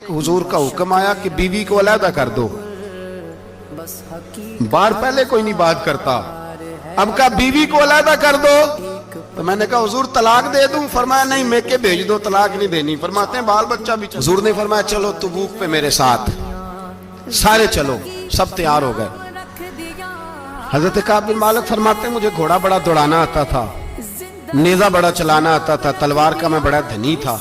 हुजूर का हुक्म आया कि बीवी को अलहदा कर दो। बार पहले कोई नहीं बात करता, अब कहा बीवी को अलहदा कर दो। तो मैंने कहा हुजूर तलाक दे दूं? फरमाया नहीं, मेके भेज दो, तलाक नहीं देनी। फरमाते हैं बाल बच्चा भी। हुजूर ने फरमाया चलो तबूक पे मेरे साथ, सारे चलो। सब तैयार हो गए। हजरत काब बिन मालिक फरमाते हैं मुझे घोड़ा बड़ा दौड़ाना आता था, नेजा बड़ा चलाना आता था, तलवार का मैं बड़ा धनी था,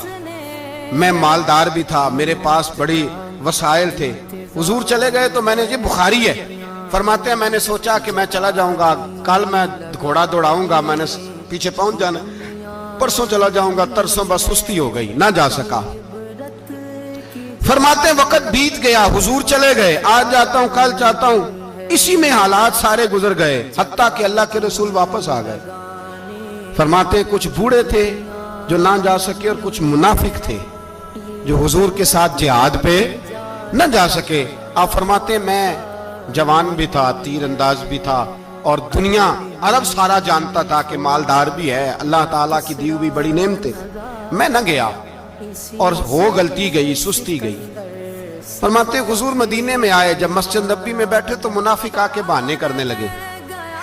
मैं मालदार भी था, मेरे पास बड़ी वसाइल थे। हुजूर चले गए तो मैंने, ये बुखारी है, फरमाते हैं मैंने सोचा कि मैं चला जाऊंगा, कल मैं घोड़ा दौड़ाऊंगा, मैंने पीछे पहुंच जाना, परसों चला जाऊंगा, तरसों बस सुस्ती हो गई, ना जा सका। फरमाते हैं वक्त बीत गया, हुजूर चले गए, आज जाता हूं कल जाता हूं, इसी में हालात सारे गुजर गए, हत्ता कि अल्लाह के रसूल वापस आ गए। फरमाते कुछ बूढ़े थे जो ना जा सके और कुछ मुनाफिक थे जो हुजूर के साथ जिहाद पे न जा सके। आप फरमाते मैं जवान भी था, तीर अंदाज भी था, और दुनिया अरब सारा जानता था कि मालदार भी है, अल्लाह ताला की दी हुई बड़ी नेमत। मैं न गया और हो गलती गई, सुस्ती गई। फरमाते हुजूर मदीने में आए, जब मस्जिद नबी में बैठे तो मुनाफिक आके बहाने करने लगे।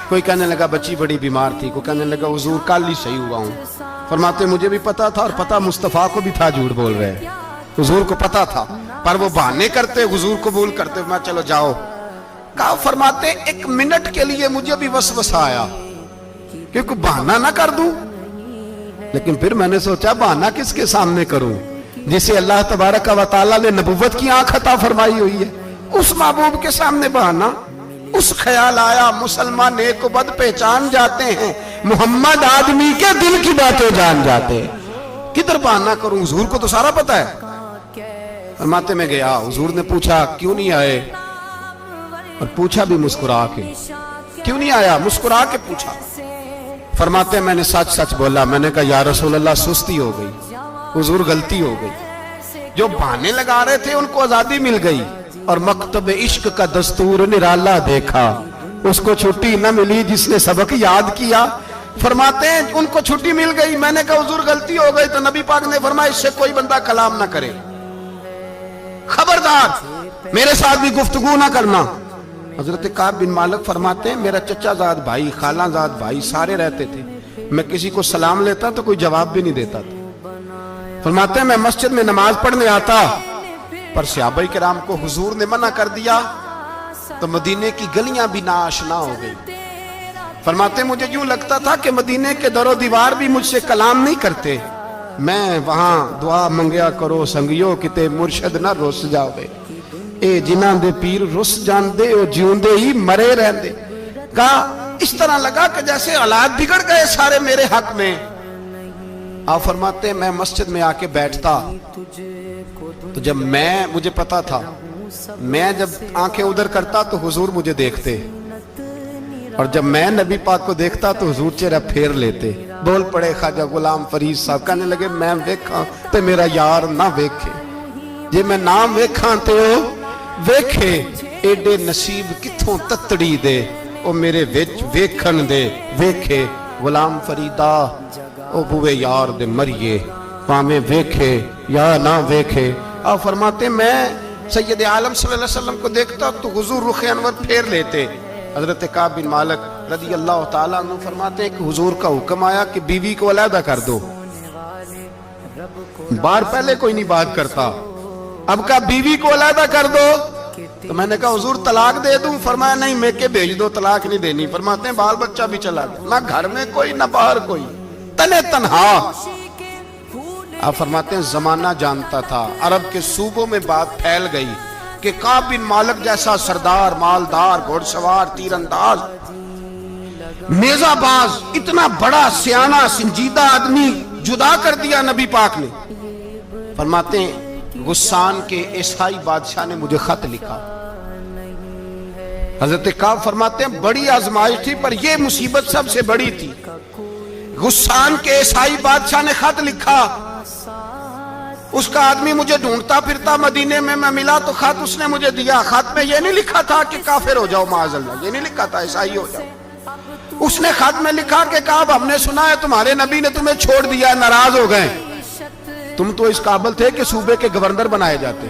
कोई कहने लगा बच्ची बड़ी बीमार थी, कोई कहने लगा हुजूर कल ही सही हुआ हूं। फरमाते मुझे भी पता था और पता मुस्तफा को भी था झूठ बोल रहे, हुजूर को पता था, पर वो बहाने करते, हुजूर कबूल करते। मैं चलो जाओ कहा। फरमाते एक मिनट के लिए मुझे भी वसवसा आया क्योंकि बहाना ना कर दूं, लेकिन फिर मैंने सोचा बहाना किसके सामने करूं जिसे अल्लाह तबारक व तआला ने नबुव्वत की आंख अता फरमाई हुई है, उस महबूब के सामने बहाना। उस ख्याल आया मुसलमान नेक को बद पहचान जाते हैं, मोहम्मद आदमी के दिल की बातें जान जाते हैं, किधर बहाना करूं, हुजूर को तो सारा पता है। फरमाते में गया, हुजूर ने पूछा क्यों नहीं आए, और पूछा भी मुस्कुरा के, क्यों नहीं आया, मुस्कुरा के पूछा। फरमाते मैंने सच सच बोला, मैंने कहा या रसूल अल्लाह सुस्ती हो गई, हुजूर गलती हो गई। जो बहाने लगा रहे थे उनको आजादी मिल गई, और मकतब इश्क का दस्तूर निराला देखा, उसको छुट्टी न मिली जिसने सबक याद किया। फरमाते हैं उनको छुट्टी मिल गई। मैंने कहा हुजूर गलती हो गई, तो नबी पाक ने फरमाया इससे कोई बंदा कलाम ना करे, खबरदार मेरे साथ भी गुफ्तगू ना करना। हजरत काब बिन मालिक फरमाते हैं मेरा चचाजाद भाई, खालाजाद भाई सारे रहते थे, मैं किसी को सलाम लेता तो कोई जवाब भी नहीं देता था। फरमाते हैं मैं मस्जिद में नमाज पढ़ने आता, पर सहाबाए किराम को हुजूर ने मना कर दिया तो मदीने की गलियां भी नाआशना हो गई। फरमाते मुझे यूं लगता था कि मदीने के दरो दीवार भी मुझसे कलाम नहीं करते। मैं वहां दुआ मंगया करो संगियो किते मुर्शद ना रुस जावे, ए जिन्हां दे पीर रुस जांदे ओ जिउंदे ही मरे रहंदे। कहा इस तरह लगा कि जैसे हालात बिगड़ गए सारे मेरे हक में। आप फरमाते मैं मस्जिद में आके बैठता तो जब मुझे पता था, मैं जब आंखें उधर करता तो हुजूर मुझे देखते, और जब मैं नबी पाक को देखता तो हुजूर चेहरा फेर लेते। बोल पड़े ख्वाजा गुलाम फरीद साहब, कहने लगे मैं वेखा ते मेरा यार ना वेखे, जे मैं नाम वेखा ते ओ वेखे, एडे नसीब किथों ततड़ी दे ओ मेरे विच वेखन दे वेखे। गुलाम फरीदा ओ बुए यार दे मरिए, भाਵੇਂ वेखे या ना वेखे। आप फरमाते मैं सैयद आलम सल्लल्लाहु अलैहि वसल्लम को देखता तो हुजूर रुख अनवर फेर लेते। हजरत काब बिन मालिक रज़ी अल्लाह ताला अन्हु फरमाते हैं कि हुजूर का हुक्म आया कि बीवी को अलहदा कर दो। बार पहले कोई नहीं बात करता, अब कहा बीवी को अलहदा कर दो। तो मैंने कहा हुजूर तलाक दे दूं? फरमाया नहीं, मेके भेज दो, तलाक नहीं देनी। फरमाते हैं बाल बच्चा भी चला गया, ना घर में कोई ना बाहर कोई, तने तन्हा। आप फरमाते हैं जमाना जानता था, अरब के सूबों में बात फैल गई कि काब बिन मालिक जैसा सरदार, मालदार, घोड़सवार, तीरंदाज, नेजाबाज, इतना बड़ा सियाना संजीदा आदमी जुदा कर दिया नबी पाक ने। फरमाते हैं गुस्सान के ईसाई बादशाह ने मुझे खत लिखा। हजरत काब फरमाते हैं बड़ी आजमाइश थी, पर यह मुसीबत सबसे बड़ी थी। गुस्सान के ईसाई बादशाह ने खत लिखा, उसका आदमी मुझे ढूंढता फिरता मदीने में, मैं मिला तो खत उसने मुझे दिया। खत में यह नहीं लिखा था कि काफिर हो जाओ माअज़ल्लाह, ये नहीं लिखा था ईसाई हो जाओ। उसने खत में लिखा कि काब हमने सुना है तुम्हारे नबी ने तुम्हें छोड़ दिया, नाराज हो गए, तुम तो इस काबिल थे कि सूबे के गवर्नर बनाए जाते।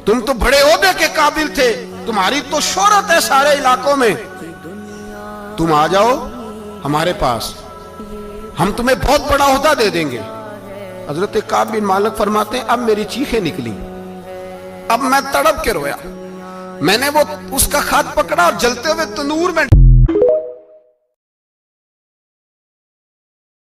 तुम तो बड़े ओहदे के काबिल थे, तुम्हारी तो शोहरत है सारे इलाकों में, तुम आ जाओ हमारे पास, हम तुम्हें बहुत बड़ा ओहदा दे देंगे। हजरत काब बिन मालिक फरमाते हैं, अब मेरी चीखें निकली, अब मैं तड़प के रोया। मैंने वो उसका हाथ पकड़ा और जलते हुए तंदूर में